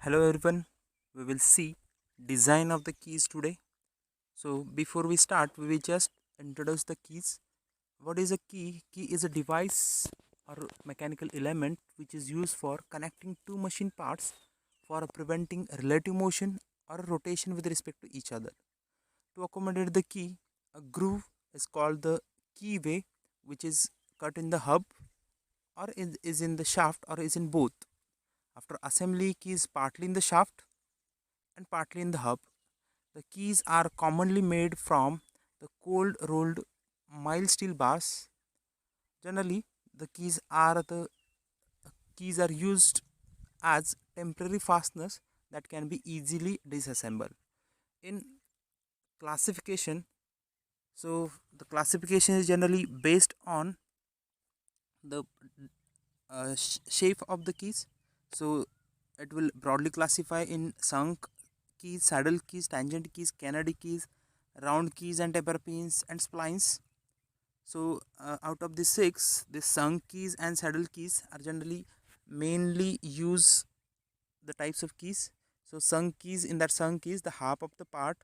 Hello everyone, we will see design of the keys today. So before we start, we will just introduce the keys. What is a key? Key is a device or mechanical element which is used for connecting two machine parts for preventing relative motion or rotation with respect to each other. To accommodate the key, a groove is called the keyway, which is cut in the hub or is in the shaft or is in both. After assembly, key is partly in the shaft and partly in the hub. The keys are commonly made from the cold rolled mild steel bars. Generally, the keys are used as temporary fasteners that can be easily disassembled. In classification, so the classification is generally based on the shape of the keys. So it will broadly classify in sunk keys, saddle keys, tangent keys, Kennedy keys, round keys, and taper pins and splines. So out of the six, the sunk keys and saddle keys are generally mainly use the types of keys. So sunk keys, in that sunk keys, the half of the part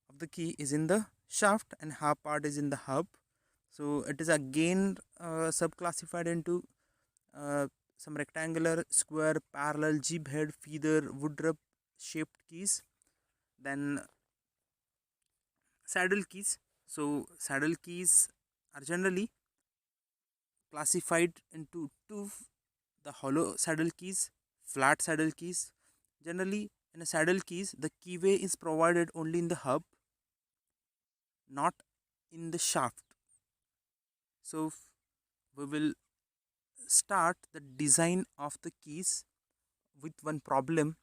of the key is in the shaft and half part is in the hub. So it is again subclassified into uh, some rectangular, square, parallel, jib head, feather, woodruff shaped keys. Then saddle keys. So saddle keys are generally classified into two: the hollow saddle keys, flat saddle keys. Generally, in a saddle keys, the keyway is provided only in the hub, not in the shaft. So we will start the design of the keys with one problem.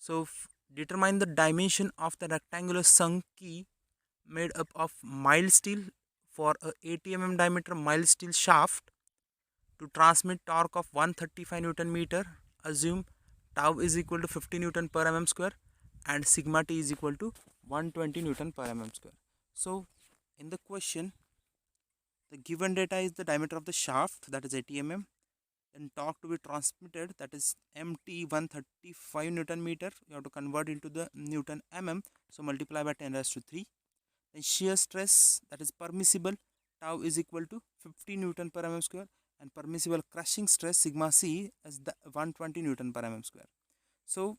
So determine the dimension of the rectangular sunk key made up of mild steel for a 80 mm diameter mild steel shaft to transmit torque of 135 Newton meter. Assume tau is equal to 50 Newton per mm square and sigma t is equal to 120 Newton per mm square. So in the question, the given data is the diameter of the shaft, that is 80 mm, and torque to be transmitted, that is mt 135 Newton meter. You have to convert into the Newton mm, so multiply by 10 raised to 3. Then shear stress, that is permissible, tau is equal to 50 Newton per mm square, and permissible crushing stress sigma c is the 120 Newton per mm square. So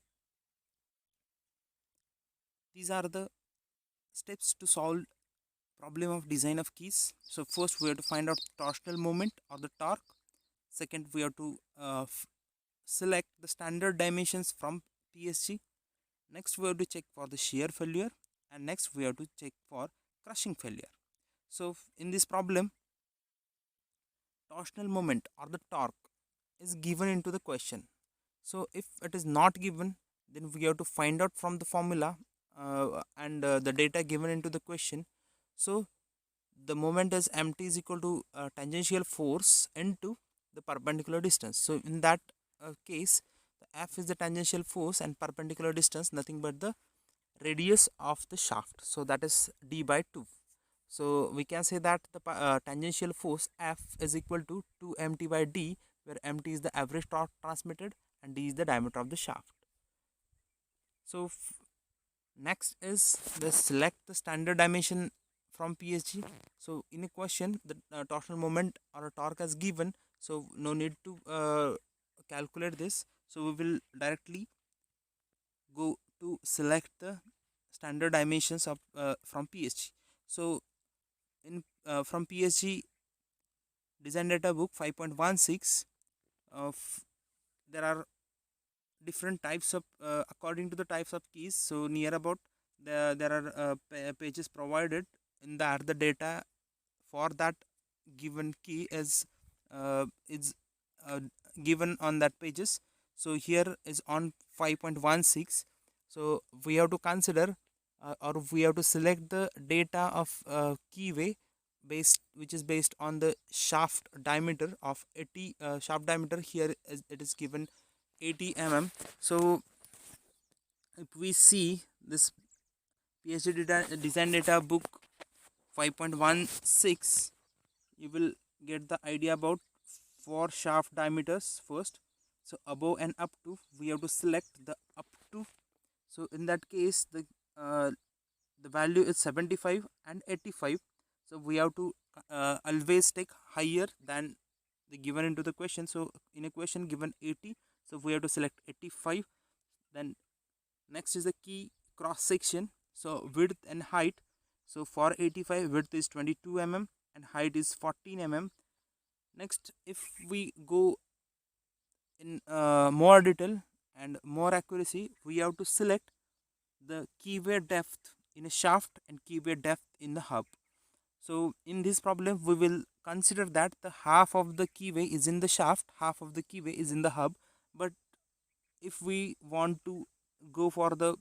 these are the steps to solve problem of design of keys. So first we have to find out torsional moment or the torque. Second, we have to select the standard dimensions from PSG. Next, we have to check for the shear failure, and next we have to check for crushing failure. So in this problem, torsional moment or the torque is given into the question. So if it is not given, then we have to find out from the formula and the data given into the question. So the moment is mt is equal to tangential force into the perpendicular distance. So in that case, the f is the tangential force and perpendicular distance nothing but the radius of the shaft, so that is d by 2. So we can say that the tangential force F is equal to 2 mt by d, where mt is the average torque transmitted and d is the diameter of the shaft. So next is the select the standard dimension from PSG. So in a question, the torsional moment or a torque is given, so no need to calculate this. So we will directly go to select the standard dimensions of from PSG. So in from PSG design data book 5.16, there are different types of according to the types of keys. So near about there are pages provided in that the data for that given key is uh, given on that pages. So here is on 5.16. So we have to consider or we have to select the data of keyway based, which is based on the shaft diameter of 80 shaft diameter. Here it is given 80 mm. So if we see this PhD design data book 5.16, you will get the idea about four shaft diameters first. So above and up to, we have to select the up So in that case, the value is 75 and 85. So we have to always take higher than the given into the question. So in a question given 80, so we have to select 85. Then next is the key cross section, so width and height. So for 85, width is 22 mm and height is 14 mm. Next, if we go in more detail and more accuracy, we have to select the keyway depth in a shaft and keyway depth in the hub. So in this problem, we will consider that the half of the keyway is in the shaft, half of the keyway is in the hub. But if we want to go for the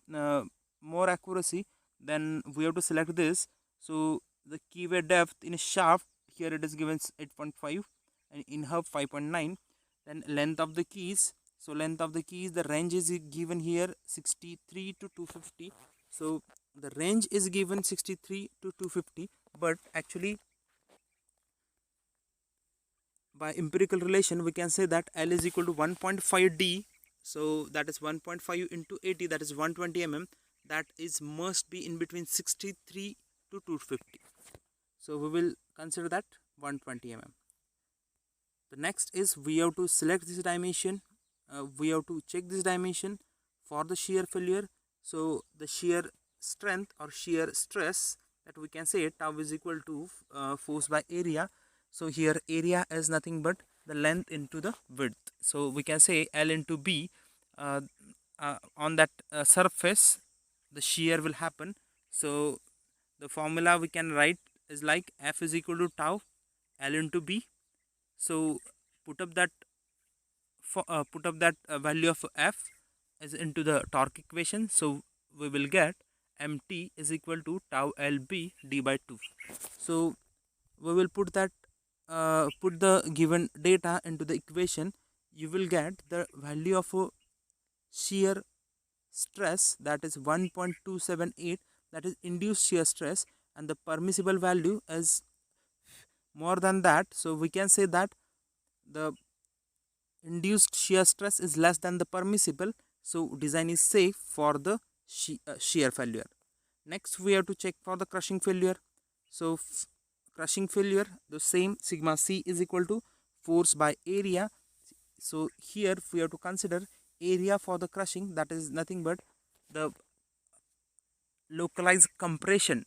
more accuracy, then we have to select this. So the keyway depth in a shaft, here it is given 8.5 and in hub 5.9. Then length of the keys, so length of the keys, the range is given here 63 to 250. So the range is given 63 to 250, but actually by empirical relation we can say that L is equal to 1.5 D. So that is 1.5 into 80, that is 120 mm. That is must be in between 63 to 250. So we will consider that 120 mm. The next is we have to select this dimension. We have to check this dimension for the shear failure. So the shear strength or shear stress, that we can say tau is equal to force by area. So here area is nothing but the length into the width. So we can say L into B. On that surface the shear will happen. So the formula we can write is like F is equal to tau L into B. So put up that value of F is into the torque equation. So we will get mt is equal to tau lb d by 2. So we will put the given data into the equation. You will get the value of shear stress, that is 1.278, that is induced shear stress, and the permissible value is more than that. So we can say that the induced shear stress is less than the permissible, so design is safe for the shear failure. Next we have to check for the crushing failure. So crushing failure, the same, sigma c is equal to force by area. So here we have to consider area for the crushing, that is nothing but the localized compression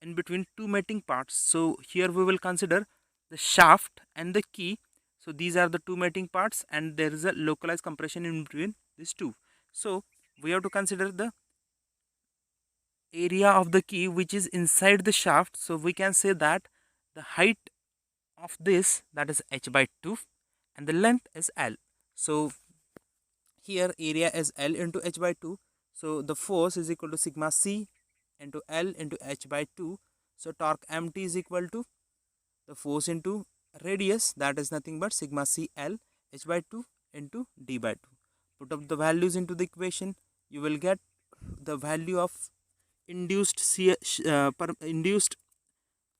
in between two mating parts. So here we will consider the shaft and the key. So these are the two mating parts and there is a localized compression in between these two. So we have to consider the area of the key which is inside the shaft. So we can say that the height of this, that is h by 2, and the length is L. So here area is L into h by 2. So the force is equal to sigma c into L into h by 2. So torque mt is equal to the force into radius, that is nothing but sigma c L h by 2 into d by 2. Put up the values into the equation. You will get the value of induced induced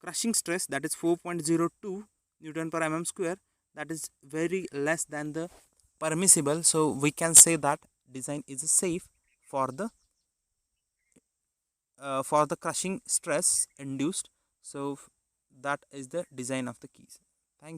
crushing stress, that is 4.02 Newton per mm square. That is very less than the permissible. So we can say that design is safe for the crushing stress induced. So that is the design of the keys.